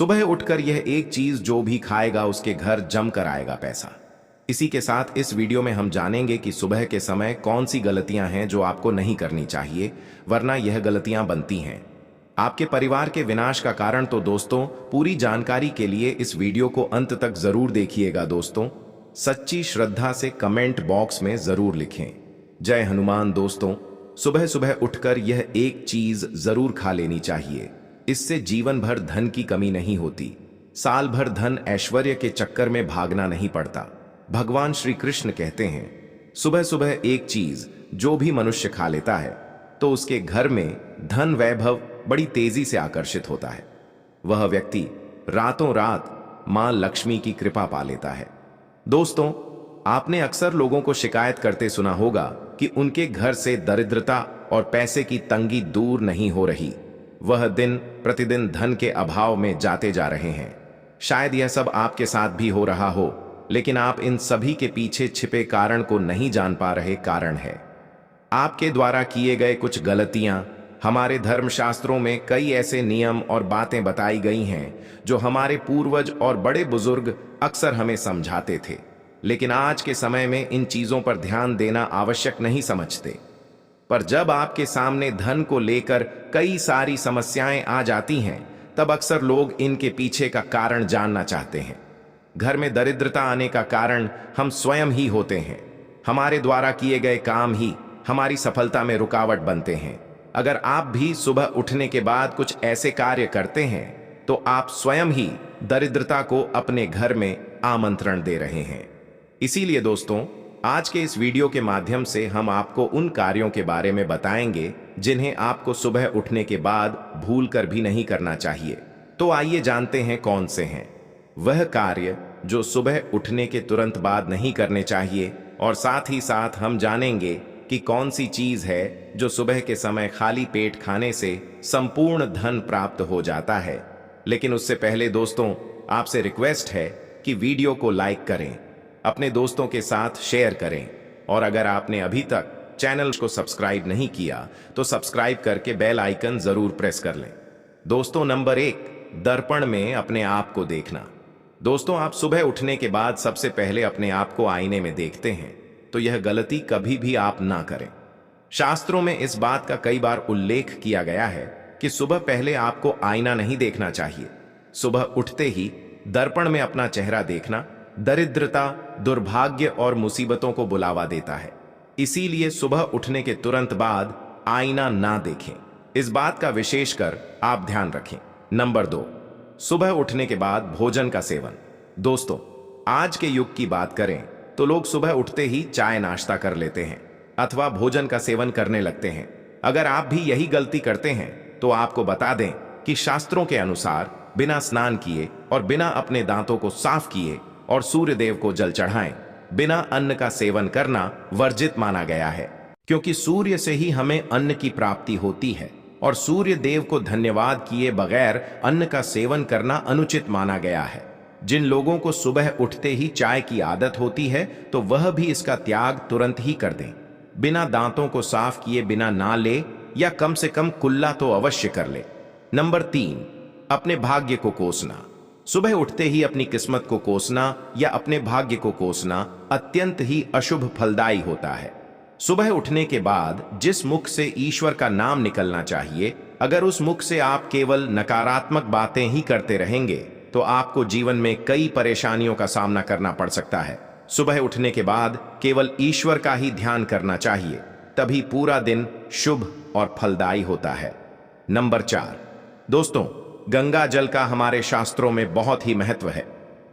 सुबह उठकर यह एक चीज जो भी खाएगा उसके घर जमकर आएगा पैसा। इसी के साथ इस वीडियो में हम जानेंगे कि सुबह के समय कौन सी गलतियां हैं जो आपको नहीं करनी चाहिए, वरना यह गलतियां बनती हैं आपके परिवार के विनाश का कारण। तो दोस्तों, पूरी जानकारी के लिए इस वीडियो को अंत तक जरूर देखिएगा। दोस्तों, सच्ची श्रद्धा से कमेंट बॉक्स में जरूर लिखें, जय हनुमान। दोस्तों, सुबह सुबह उठकर यह एक चीज जरूर खा लेनी चाहिए। इससे जीवन भर धन की कमी नहीं होती, साल भर धन ऐश्वर्य के चक्कर में भागना नहीं पड़ता। भगवान श्री कृष्ण कहते हैं, सुबह सुबह एक चीज जो भी मनुष्य खा लेता है तो उसके घर में धन वैभव बड़ी तेजी से आकर्षित होता है। वह व्यक्ति रातों रात मां लक्ष्मी की कृपा पा लेता है। दोस्तों, आपने अक्सर लोगों को शिकायत करते सुना होगा कि उनके घर से दरिद्रता और पैसे की तंगी दूर नहीं हो रही। वह दिन प्रतिदिन धन के अभाव में जाते जा रहे हैं। शायद यह सब आपके साथ भी हो रहा हो, लेकिन आप इन सभी के पीछे छिपे कारण को नहीं जान पा रहे। कारण है आपके द्वारा किए गए कुछ गलतियां। हमारे धर्मशास्त्रों में कई ऐसे नियम और बातें बताई गई हैं जो हमारे पूर्वज और बड़े बुजुर्ग अक्सर हमें समझाते थे, लेकिन आज के समय में इन चीजों पर ध्यान देना आवश्यक नहीं समझते। पर जब आपके सामने धन को लेकर कई सारी समस्याएं आ जाती हैं, तब अक्सर लोग इनके पीछे का कारण जानना चाहते हैं। घर में दरिद्रता आने का कारण हम स्वयं ही होते हैं। हमारे द्वारा किए गए काम ही हमारी सफलता में रुकावट बनते हैं। अगर आप भी सुबह उठने के बाद कुछ ऐसे कार्य करते हैं तो आप स्वयं ही दरिद्रता को अपने घर में आमंत्रण दे रहे हैं। इसीलिए दोस्तों, आज के इस वीडियो के माध्यम से हम आपको उन कार्यों के बारे में बताएंगे जिन्हें आपको सुबह उठने के बाद भूलकर भी नहीं करना चाहिए। तो आइए जानते हैं कौन से हैं वह कार्य जो सुबह उठने के तुरंत बाद नहीं करने चाहिए, और साथ ही साथ हम जानेंगे कि कौन सी चीज है जो सुबह के समय खाली पेट खाने से संपूर्ण धन प्राप्त हो जाता है। लेकिन उससे पहले दोस्तों, आपसे रिक्वेस्ट है कि वीडियो को लाइक करें, अपने दोस्तों के साथ शेयर करें, और अगर आपने अभी तक चैनल को सब्सक्राइब नहीं किया तो सब्सक्राइब करके बेल आइकन जरूर प्रेस कर लें। दोस्तों, नंबर 1, दर्पण में अपने आप को देखना। दोस्तों, आप सुबह उठने के बाद सबसे पहले अपने आप को आईने में देखते हैं, तो यह गलती कभी भी आप ना करें। शास्त्रों में इस बात का कई बार उल्लेख किया गया है कि सुबह पहले आपको आईना नहीं देखना चाहिए। सुबह उठते ही दर्पण में अपना चेहरा देखना दरिद्रता, दुर्भाग्य और मुसीबतों को बुलावा देता है। इसीलिए सुबह उठने के तुरंत बाद आईना ना देखें। इस बात का विशेष कर आप ध्यान रखें। नंबर 2, सुबह उठने के बाद भोजन का सेवन। दोस्तों, आज के युग की बात करें तो लोग सुबह उठते ही चाय नाश्ता कर लेते हैं अथवा भोजन का सेवन करने लगते हैं। अगर आप भी यही गलती करते हैं तो आपको बता दें कि शास्त्रों के अनुसार बिना स्नान किए और बिना अपने दांतों को साफ किए और सूर्य देव को जल चढ़ाएं, बिना अन्न का सेवन करना वर्जित माना गया है। क्योंकि सूर्य से ही हमें अन्न की प्राप्ति होती है और सूर्य देव को धन्यवाद किए बगैर अन्न का सेवन करना अनुचित माना गया है। जिन लोगों को सुबह उठते ही चाय की आदत होती है तो वह भी इसका त्याग तुरंत ही कर दें। बिना दांतों को साफ किए बिना ना ले, या कम से कम कुल्ला तो अवश्य कर ले। नंबर 3, अपने भाग्य को कोसना। सुबह उठते ही अपनी किस्मत को कोसना या अपने भाग्य को कोसना अत्यंत ही अशुभ फलदायी होता है। सुबह उठने के बाद जिस मुख से ईश्वर का नाम निकलना चाहिए, अगर उस मुख से आप केवल नकारात्मक बातें ही करते रहेंगे तो आपको जीवन में कई परेशानियों का सामना करना पड़ सकता है। सुबह उठने के बाद केवल ईश्वर का ही ध्यान करना चाहिए, तभी पूरा दिन शुभ और फलदायी होता है। नंबर 4, दोस्तों, गंगा जल का हमारे शास्त्रों में बहुत ही महत्व है।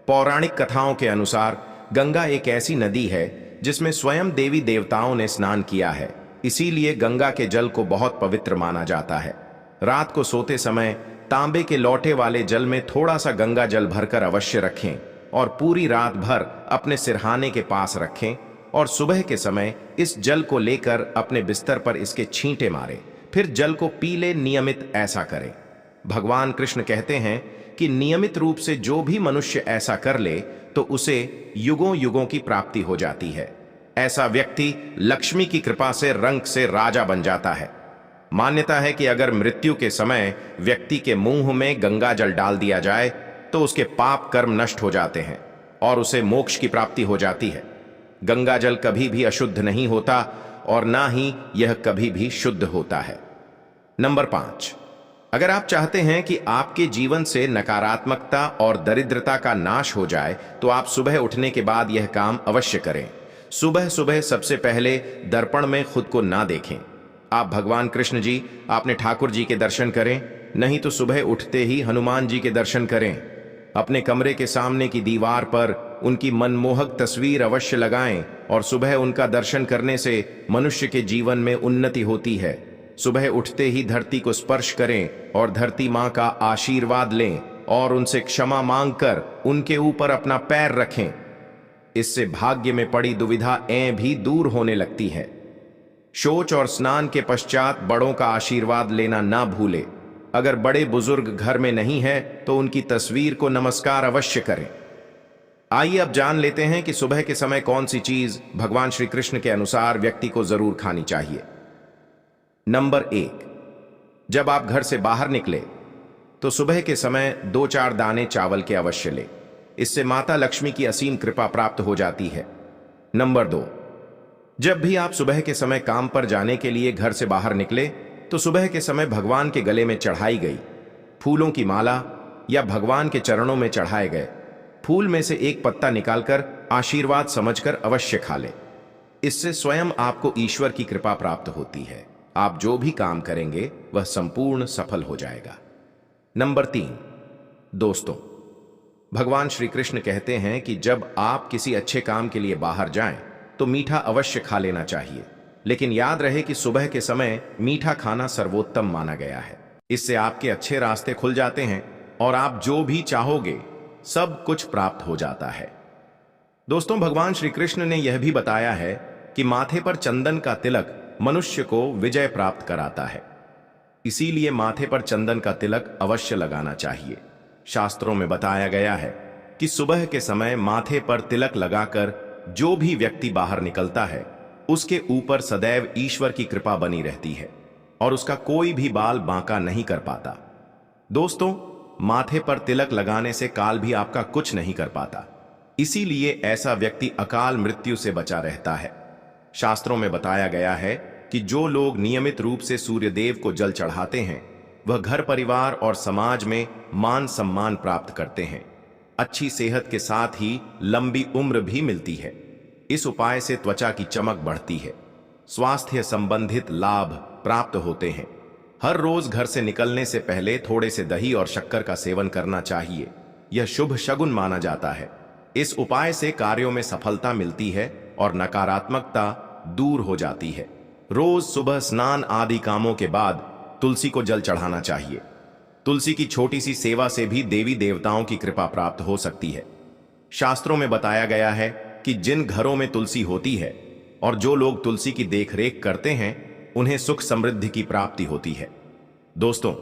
पौराणिक कथाओं के अनुसार गंगा एक ऐसी नदी है जिसमें स्वयं देवी देवताओं ने स्नान किया है। इसीलिए गंगा के जल को बहुत पवित्र माना जाता है। रात को सोते समय तांबे के लोटे वाले जल में थोड़ा सा गंगा जल भरकर अवश्य रखें और पूरी रात भर अपने सिरहाने के पास रखें, और सुबह के समय इस जल को लेकर अपने बिस्तर पर इसके छींटे मारें, फिर जल को पी ले। नियमित ऐसा करें। भगवान कृष्ण कहते हैं कि नियमित रूप से जो भी मनुष्य ऐसा कर ले तो उसे युगों युगों की प्राप्ति हो जाती है। ऐसा व्यक्ति लक्ष्मी की कृपा से रंग से राजा बन जाता है। मान्यता है कि अगर मृत्यु के समय व्यक्ति के मुंह में गंगा जल डाल दिया जाए तो उसके पाप कर्म नष्ट हो जाते हैं और उसे मोक्ष की प्राप्ति हो जाती है। गंगा जल कभी भी अशुद्ध नहीं होता और ना ही यह कभी भी शुद्ध होता है। नंबर 5, अगर आप चाहते हैं कि आपके जीवन से नकारात्मकता और दरिद्रता का नाश हो जाए तो आप सुबह उठने के बाद यह काम अवश्य करें। सुबह सुबह सबसे पहले दर्पण में खुद को ना देखें। आप भगवान कृष्ण जी, आपने ठाकुर जी के दर्शन करें, नहीं तो सुबह उठते ही हनुमान जी के दर्शन करें। अपने कमरे के सामने की दीवार पर उनकी मनमोहक तस्वीर अवश्य लगाएं और सुबह उनका दर्शन करने से मनुष्य के जीवन में उन्नति होती है। सुबह उठते ही धरती को स्पर्श करें और धरती माँ का आशीर्वाद लें और उनसे क्षमा मांगकर उनके ऊपर अपना पैर रखें। इससे भाग्य में पड़ी दुविधा भी दूर होने लगती है। शौच और स्नान के पश्चात बड़ों का आशीर्वाद लेना ना भूले। अगर बड़े बुजुर्ग घर में नहीं है तो उनकी तस्वीर को नमस्कार अवश्य करें। आइए अब जान लेते हैं कि सुबह के समय कौन सी चीज भगवान श्री कृष्ण के अनुसार व्यक्ति को जरूर खानी चाहिए। नंबर 1, जब आप घर से बाहर निकले तो सुबह के समय 2-4 दाने चावल के अवश्य ले। इससे माता लक्ष्मी की असीम कृपा प्राप्त हो जाती है। नंबर 2, जब भी आप सुबह के समय काम पर जाने के लिए घर से बाहर निकले तो सुबह के समय भगवान के गले में चढ़ाई गई फूलों की माला या भगवान के चरणों में चढ़ाए गए फूल में से एक पत्ता निकालकर आशीर्वाद समझकर अवश्य खा ले। इससे स्वयं आपको ईश्वर की कृपा प्राप्त होती है। आप जो भी काम करेंगे वह संपूर्ण सफल हो जाएगा। नंबर 3, दोस्तों, भगवान श्री कृष्ण कहते हैं कि जब आप किसी अच्छे काम के लिए बाहर जाएं तो मीठा अवश्य खा लेना चाहिए, लेकिन याद रहे कि सुबह के समय मीठा खाना सर्वोत्तम माना गया है। इससे आपके अच्छे रास्ते खुल जाते हैं और आप जो भी चाहोगे सब कुछ प्राप्त हो जाता है। दोस्तों, भगवान श्री कृष्ण ने यह भी बताया है कि माथे पर चंदन का तिलक मनुष्य को विजय प्राप्त कराता है। इसीलिए माथे पर चंदन का तिलक अवश्य लगाना चाहिए। शास्त्रों में बताया गया है कि सुबह के समय माथे पर तिलक लगाकर जो भी व्यक्ति बाहर निकलता है उसके ऊपर सदैव ईश्वर की कृपा बनी रहती है और उसका कोई भी बाल बांका नहीं कर पाता। दोस्तों, माथे पर तिलक लगाने से काल भी आपका कुछ नहीं कर पाता। इसीलिए ऐसा व्यक्ति अकाल मृत्यु से बचा रहता है। शास्त्रों में बताया गया है कि जो लोग नियमित रूप से सूर्यदेव को जल चढ़ाते हैं वह घर परिवार और समाज में मान सम्मान प्राप्त करते हैं। अच्छी सेहत के साथ ही लंबी उम्र भी मिलती है। इस उपाय से त्वचा की चमक बढ़ती है, स्वास्थ्य संबंधित लाभ प्राप्त होते हैं। हर रोज घर से निकलने से पहले थोड़े से दही और शक्कर का सेवन करना चाहिए। यह शुभ शगुन माना जाता है। इस उपाय से कार्यों में सफलता मिलती है और नकारात्मकता दूर हो जाती है। रोज सुबह स्नान आदि कामों के बाद तुलसी को जल चढ़ाना चाहिए। तुलसी की छोटी सी सेवा से भी देवी देवताओं की कृपा प्राप्त हो सकती है। शास्त्रों में बताया गया है कि जिन घरों में तुलसी होती है और जो लोग तुलसी की देखरेख करते हैं उन्हें सुख समृद्धि की प्राप्ति होती है। दोस्तों,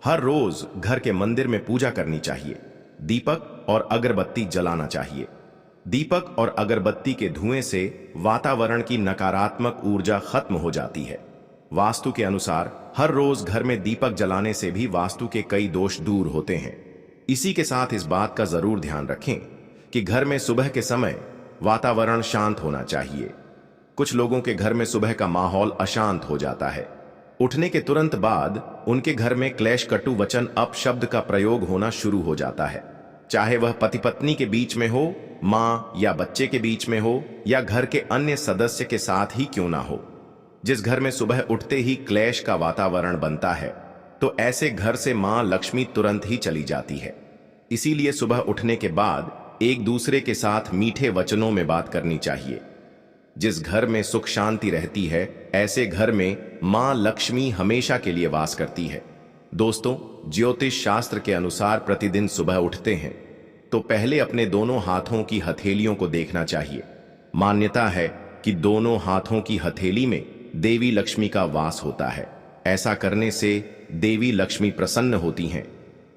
हर रोज घर के मंदिर में पूजा करनी चाहिए। दीपक और अगरबत्ती जलाना चाहिए। दीपक और अगरबत्ती के धुएं से वातावरण की नकारात्मक ऊर्जा खत्म हो जाती है। वास्तु के अनुसार हर रोज घर में दीपक जलाने से भी वास्तु के कई दोष दूर होते हैं। इसी के साथ इस बात का जरूर ध्यान रखें कि घर में सुबह के समय वातावरण शांत होना चाहिए। कुछ लोगों के घर में सुबह का माहौल अशांत हो जाता है। उठने के तुरंत बाद उनके घर में क्लेश, कटु वचन, अपशब्द का प्रयोग होना शुरू हो जाता है। चाहे वह पति पत्नी के बीच में हो, माँ या बच्चे के बीच में हो या घर के अन्य सदस्य के साथ ही क्यों ना हो। जिस घर में सुबह उठते ही क्लेश का वातावरण बनता है तो ऐसे घर से माँ लक्ष्मी तुरंत ही चली जाती है। इसीलिए सुबह उठने के बाद एक दूसरे के साथ मीठे वचनों में बात करनी चाहिए। जिस घर में सुख शांति रहती है ऐसे घर में माँ लक्ष्मी हमेशा के लिए वास करती है। दोस्तों, ज्योतिष शास्त्र के अनुसार प्रतिदिन सुबह उठते हैं तो पहले अपने दोनों हाथों की हथेलियों को देखना चाहिए। मान्यता है कि दोनों हाथों की हथेली में देवी लक्ष्मी का वास होता है। ऐसा करने से देवी लक्ष्मी प्रसन्न होती हैं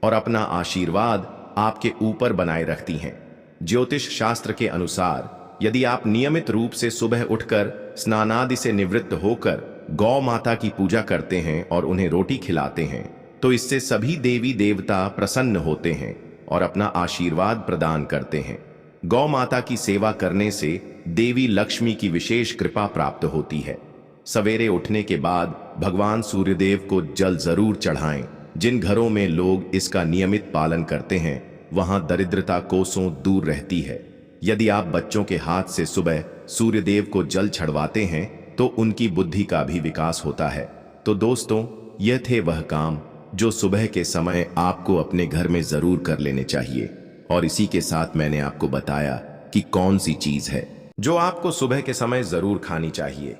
और अपना आशीर्वाद आपके ऊपर बनाए रखती हैं। ज्योतिष शास्त्र के अनुसार यदि आप नियमित रूप से सुबह उठकर स्नानादि से निवृत्त होकर गौ माता की पूजा करते हैं और उन्हें रोटी खिलाते हैं तो इससे सभी देवी देवता प्रसन्न होते हैं और अपना आशीर्वाद प्रदान करते हैं। गौ माता की सेवा करने से देवी लक्ष्मी की विशेष कृपा प्राप्त होती है। सवेरे उठने के बाद भगवान सूर्यदेव को जल जरूर चढ़ाएं। जिन घरों में लोग इसका नियमित पालन करते हैं वहां दरिद्रता कोसों दूर रहती है। यदि आप बच्चों के हाथ से सुबह सूर्यदेव को जल चढ़वाते हैं तो उनकी बुद्धि का भी विकास होता है। तो दोस्तों, यह थे वह काम जो सुबह के समय आपको अपने घर में जरूर कर लेने चाहिए, और इसी के साथ मैंने आपको बताया कि कौन सी चीज है जो आपको सुबह के समय जरूर खानी चाहिए।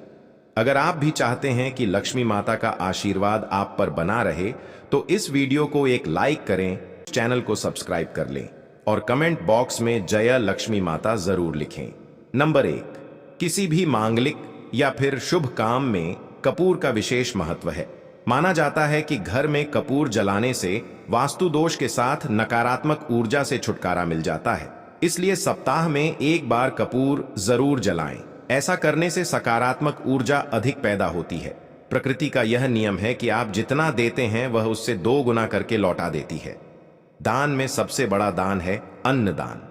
अगर आप भी चाहते हैं कि लक्ष्मी माता का आशीर्वाद आप पर बना रहे तो इस वीडियो को एक लाइक करें, चैनल को सब्सक्राइब कर लें और कमेंट बॉक्स में जय लक्ष्मी माता जरूर लिखें। नंबर 1, किसी भी मांगलिक या फिर शुभ काम में कपूर का विशेष महत्व है। माना जाता है कि घर में कपूर जलाने से वास्तु दोष के साथ नकारात्मक ऊर्जा से छुटकारा मिल जाता है। इसलिए सप्ताह में एक बार कपूर जरूर जलाएं। ऐसा करने से सकारात्मक ऊर्जा अधिक पैदा होती है। प्रकृति का यह नियम है कि आप जितना देते हैं वह उससे 2 गुना करके लौटा देती है। दान में सबसे बड़ा दान है अन्न दान,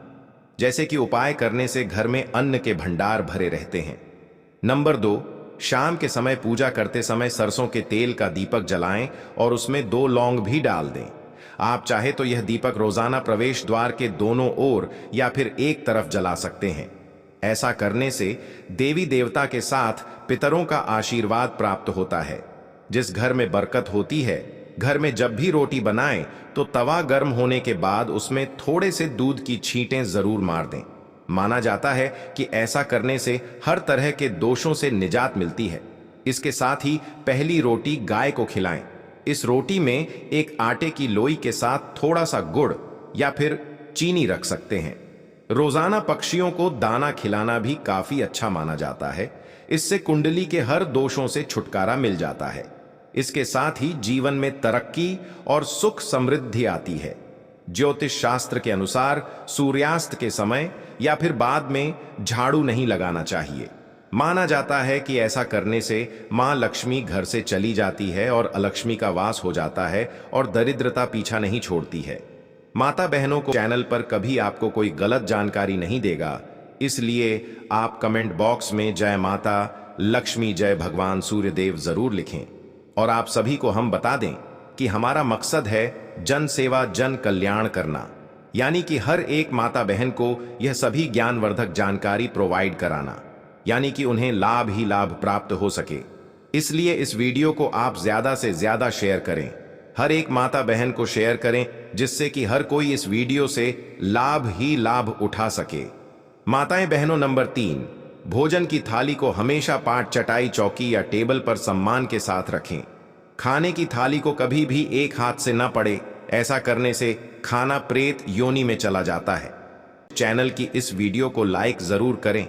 जैसे कि उपाय करने से घर में अन्न के भंडार भरे रहते हैं। नंबर 2, शाम के समय पूजा करते समय सरसों के तेल का दीपक जलाएं और उसमें 2 लौंग भी डाल दें। आप चाहे तो यह दीपक रोजाना प्रवेश द्वार के दोनों ओर या फिर एक तरफ जला सकते हैं। ऐसा करने से देवी देवता के साथ पितरों का आशीर्वाद प्राप्त होता है। जिस घर में बरकत होती है, घर में जब भी रोटी बनाएं तो तवा गर्म होने के बाद उसमें थोड़े से दूध की छींटें जरूर मार दें। माना जाता है कि ऐसा करने से हर तरह के दोषों से निजात मिलती है। इसके साथ ही पहली रोटी गाय को खिलाएं। इस रोटी में एक आटे की लोई के साथ थोड़ा सा गुड़ या फिर चीनी रख सकते हैं। रोजाना पक्षियों को दाना खिलाना भी काफी अच्छा माना जाता है। इससे कुंडली के हर दोषों से छुटकारा मिल जाता है। इसके साथ ही जीवन में तरक्की और सुख समृद्धि आती है। ज्योतिष शास्त्र के अनुसार सूर्यास्त के समय या फिर बाद में झाड़ू नहीं लगाना चाहिए। माना जाता है कि ऐसा करने से मां लक्ष्मी घर से चली जाती है और अलक्ष्मी का वास हो जाता है और दरिद्रता पीछा नहीं छोड़ती है। माता बहनों को चैनल पर कभी आपको कोई गलत जानकारी नहीं देगा, इसलिए आप कमेंट बॉक्स में जय माता लक्ष्मी जय भगवान सूर्यदेव जरूर लिखें। और आप सभी को हम बता दें कि हमारा मकसद है जन सेवा जन कल्याण करना, यानी कि हर एक माता बहन को यह सभी ज्ञानवर्धक जानकारी प्रोवाइड कराना, यानी कि उन्हें लाभ ही लाभ प्राप्त हो सके। इसलिए इस वीडियो को आप ज्यादा से ज्यादा शेयर करें। हर एक माता बहन को शेयर करें जिससे कि हर कोई इस वीडियो से लाभ ही लाभ उठा सके। माताएं बहनों, नंबर 3, भोजन की थाली को हमेशा पाट चटाई चौकी या टेबल पर सम्मान के साथ रखें। खाने की थाली को कभी भी एक हाथ से न पड़े। ऐसा करने से खाना प्रेत योनि में चला जाता है। चैनल की इस वीडियो को लाइक जरूर करें।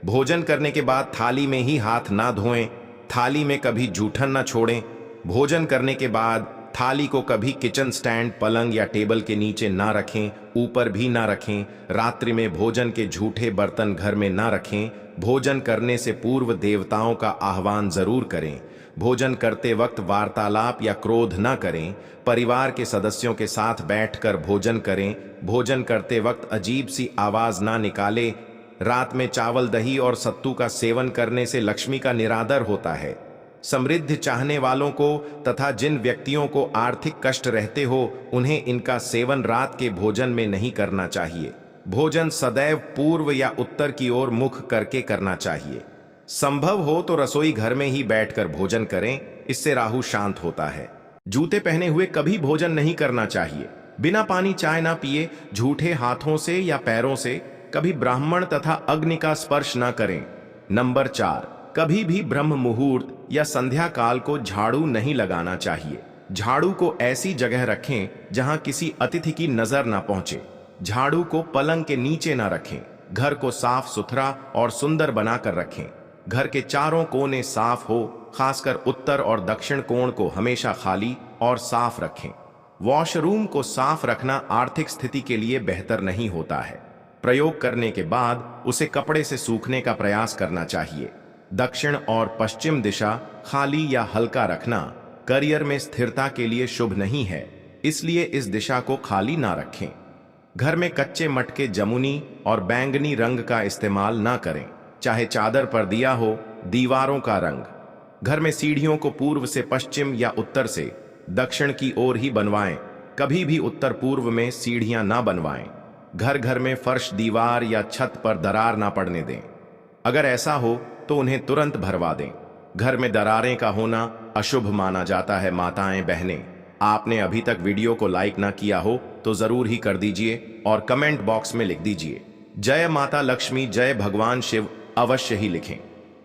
भोजन करने के बाद थाली में ही हाथ ना धोएं। थाली में कभी जूठन ना छोड़ें। भोजन करने के बाद थाली को कभी किचन स्टैंड, पलंग या टेबल के नीचे ना रखें, ऊपर भी ना रखें। रात्रि में भोजन के झूठे बर्तन घर में ना रखें। भोजन करने से पूर्व देवताओं का आह्वान जरूर करें। भोजन करते वक्त वार्तालाप या क्रोध न करें। परिवार के सदस्यों के साथ बैठकर भोजन करें। भोजन करते वक्त अजीब सी आवाज ना निकाले। रात में चावल, दही और सत्तू का सेवन करने से लक्ष्मी का निरादर होता है। समृद्धि चाहने वालों को तथा जिन व्यक्तियों को आर्थिक कष्ट रहते हो उन्हें इनका सेवन रात के भोजन में नहीं करना चाहिए। भोजन सदैव पूर्व या उत्तर की ओर मुख करके करना चाहिए। संभव हो तो रसोई घर में ही बैठकर भोजन करें, इससे राहु शांत होता है। जूते पहने हुए कभी भोजन नहीं करना चाहिए। बिना पानी चाय ना पिए झूठे हाथों से या पैरों से कभी ब्राह्मण तथा अग्नि का स्पर्श न करें। नंबर 4, कभी भी ब्रह्म मुहूर्त या संध्या काल को झाड़ू नहीं लगाना चाहिए। झाड़ू को ऐसी जगह रखें जहां किसी अतिथि की नजर ना पहुंचे। झाड़ू को पलंग के नीचे ना रखें। घर को साफ सुथरा और सुंदर बनाकर रखें। घर के चारों कोने साफ हो, खासकर उत्तर और दक्षिण कोण को हमेशा खाली और साफ रखें। वॉशरूम को साफ रखना आर्थिक स्थिति के लिए बेहतर नहीं होता है। प्रयोग करने के बाद उसे कपड़े से सूखने का प्रयास करना चाहिए। दक्षिण और पश्चिम दिशा खाली या हल्का रखना करियर में स्थिरता के लिए शुभ नहीं है, इसलिए इस दिशा को खाली ना रखें। घर में कच्चे मटके जमुनी और बैंगनी रंग का इस्तेमाल ना करें, चाहे चादर पर दिया हो, दीवारों का रंग। घर में सीढ़ियों को पूर्व से पश्चिम या उत्तर से दक्षिण की ओर ही बनवाएं, कभी भी उत्तर पूर्व में सीढ़ियां ना बनवाएं। घर घर में फर्श, दीवार या छत पर दरार ना पड़ने दें। अगर ऐसा हो तो उन्हें तुरंत भरवा दें। घर में दरारें का होना अशुभ माना जाता है। माताएं, बहनें, आपने अभी तक वीडियो को लाइक ना किया हो तो जरूर ही कर दीजिए और कमेंट बॉक्स में लिख दीजिए जय माता लक्ष्मी, जय भगवान शिव, अवश्य ही लिखें।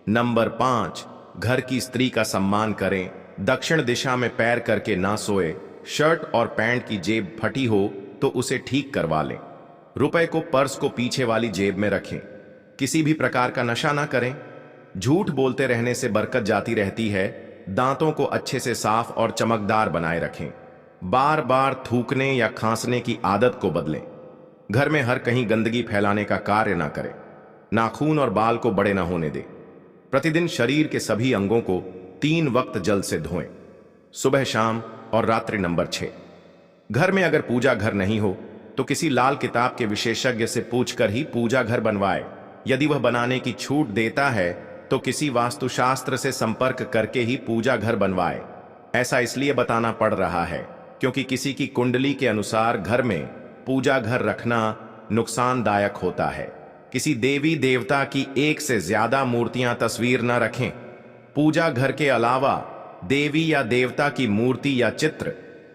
नंबर 5, घर की स्त्री का सम्मान करें। दक्षिण दिशा में पैर करके ना सोए। शर्ट और पैंट की जेब फटी हो तो उसे ठीक करवा लें। रुपए को पर्स को पीछे वाली जेब में रखें। किसी भी प्रकार का नशा ना करें। झूठ बोलते रहने से बरकत जाती रहती है। दांतों को अच्छे से साफ और चमकदार बनाए रखें। बार बार थूकने या खांसने की आदत को बदलें। घर में हर कहीं गंदगी फैलाने का कार्य ना करें। नाखून और बाल को बड़े ना होने दें। प्रतिदिन शरीर के सभी अंगों को 3 वक्त जल से धोएं, सुबह, शाम और रात्रि। नंबर 6, घर में अगर पूजा घर नहीं हो तो किसी लाल किताब के विशेषज्ञ से पूछकर ही पूजा घर बनवाए। यदि वह बनाने की छूट देता है तो किसी वास्तुशास्त्र से संपर्क करके ही पूजा घर बनवाए। ऐसा इसलिए बताना पड़ रहा है क्योंकि किसी की कुंडली के अनुसार घर में पूजा घर रखना नुकसानदायक होता है। किसी देवी देवता की 1 से ज्यादा मूर्तियां, तस्वीर न रखें। पूजा घर के अलावा देवी या देवता की मूर्ति या चित्र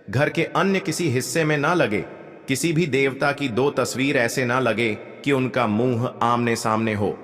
घर के अन्य किसी हिस्से में ना लगे। किसी भी देवता की 2 तस्वीर ऐसे ना लगे कि उनका मुंह आमने सामने हो।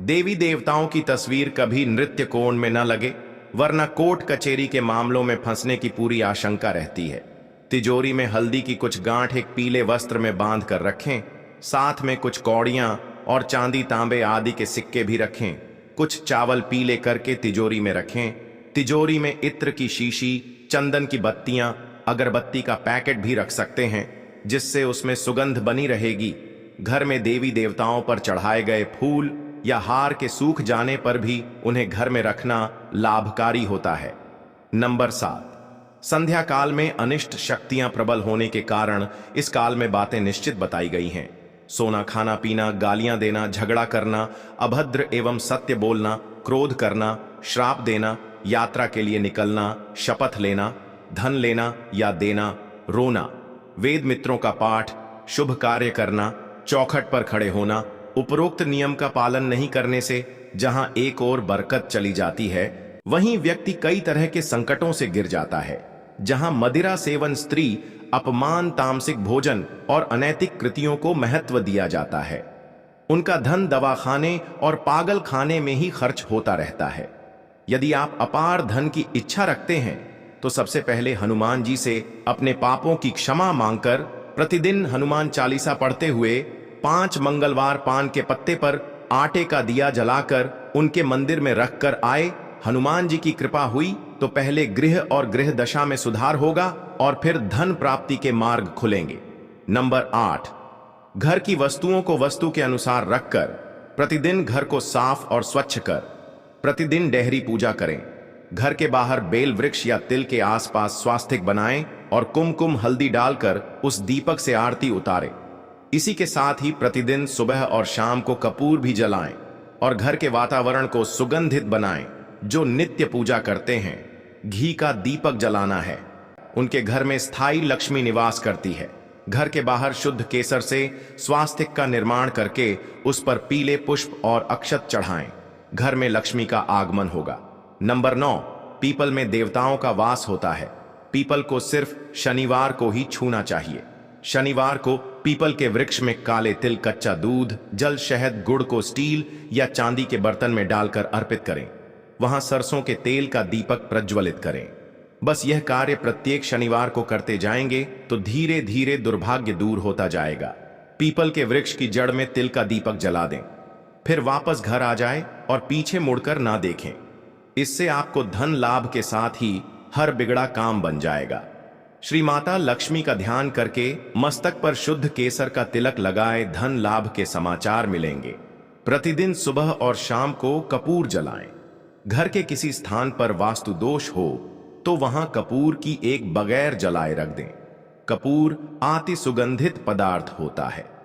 देवी देवताओं की तस्वीर कभी नृत्य कोण में न लगे, वरना कोर्ट कचेरी के मामलों में फंसने की पूरी आशंका रहती है। तिजोरी में हल्दी की कुछ गांठ एक पीले वस्त्र में बांध कर रखें। साथ में कुछ कौड़ियां और चांदी, तांबे आदि के सिक्के भी रखें। कुछ चावल पीले करके तिजोरी में रखें। तिजोरी में इत्र की शीशी, चंदन की बत्तियां, अगरबत्ती का पैकेट भी रख सकते हैं, जिससे उसमें सुगंध बनी रहेगी। घर में देवी देवताओं पर चढ़ाए गए फूल या हार के सूख जाने पर भी उन्हें घर में रखना लाभकारी होता है। नंबर 7, संध्या काल में अनिष्ट शक्तियां प्रबल होने के कारण इस काल में बातें निश्चित बताई गई हैं। सोना, खाना पीना, गालियां देना, झगड़ा करना, अभद्र एवं सत्य बोलना, क्रोध करना, श्राप देना, यात्रा के लिए निकलना, शपथ लेना, धन लेना या देना, रोना, वेद मित्रों का पाठ, शुभ कार्य करना, चौखट पर खड़े होना। उपरोक्त नियम का पालन नहीं करने से जहां एक ओर बरकत चली जाती है, वहीं व्यक्ति कई तरह के संकटों से गिर जाता है। जहां मदिरा सेवन, स्त्री अपमान, तामसिक भोजन और अनैतिक कृतियों को महत्व दिया जाता है, उनका धन दवाखाने और पागल खाने में ही खर्च होता रहता है। यदि आप अपार धन की इच्छा रखते हैं तो सबसे पहले हनुमान जी से अपने पापों की क्षमा मांगकर प्रतिदिन हनुमान चालीसा पढ़ते हुए 5 मंगलवार पान के पत्ते पर आटे का दिया जलाकर उनके मंदिर में रखकर आए। हनुमान जी की कृपा हुई तो पहले गृह और गृह दशा में सुधार होगा और फिर धन प्राप्ति के मार्ग खुलेंगे। नंबर 8, घर की वस्तुओं को वस्तु के अनुसार रखकर प्रतिदिन घर को साफ और स्वच्छ कर प्रतिदिन डेहरी पूजा करें। घर के बाहर बेल वृक्ष या तिल के आसपास स्वास्तिक बनाएं और कुमकुम हल्दी डालकर उस दीपक से आरती उतारें। इसी के साथ ही प्रतिदिन सुबह और शाम को कपूर भी जलाएं और घर के वातावरण को सुगंधित बनाएं। जो नित्य पूजा करते हैं, घी का दीपक जलाना है, उनके घर में स्थायी लक्ष्मी निवास करती है। घर के बाहर शुद्ध केसर से स्वास्तिक का निर्माण करके उस पर पीले पुष्प और अक्षत चढ़ाएं। घर में लक्ष्मी का आगमन होगा। नंबर 9, पीपल में देवताओं का वास होता है। पीपल को सिर्फ शनिवार को ही छूना चाहिए। शनिवार को पीपल के वृक्ष में काले तिल, कच्चा दूध, जल, शहद, गुड़ को स्टील या चांदी के बर्तन में डालकर अर्पित करें। वहां सरसों के तेल का दीपक प्रज्वलित करें। बस यह कार्य प्रत्येक शनिवार को करते जाएंगे तो धीरे धीरे दुर्भाग्य दूर होता जाएगा। पीपल के वृक्ष की जड़ में तिल का दीपक जला दें, फिर वापस घर आ जाए और पीछे मुड़कर ना देखें। इससे आपको धन लाभ के साथ ही हर बिगड़ा काम बन जाएगा। श्री माता लक्ष्मी का ध्यान करके मस्तक पर शुद्ध केसर का तिलक लगाए धन लाभ के समाचार मिलेंगे। प्रतिदिन सुबह और शाम को कपूर जलाएं। घर के किसी स्थान पर वास्तु दोष हो तो वहां कपूर की एक बगैर जलाए रख दें। कपूर अति सुगंधित पदार्थ होता है।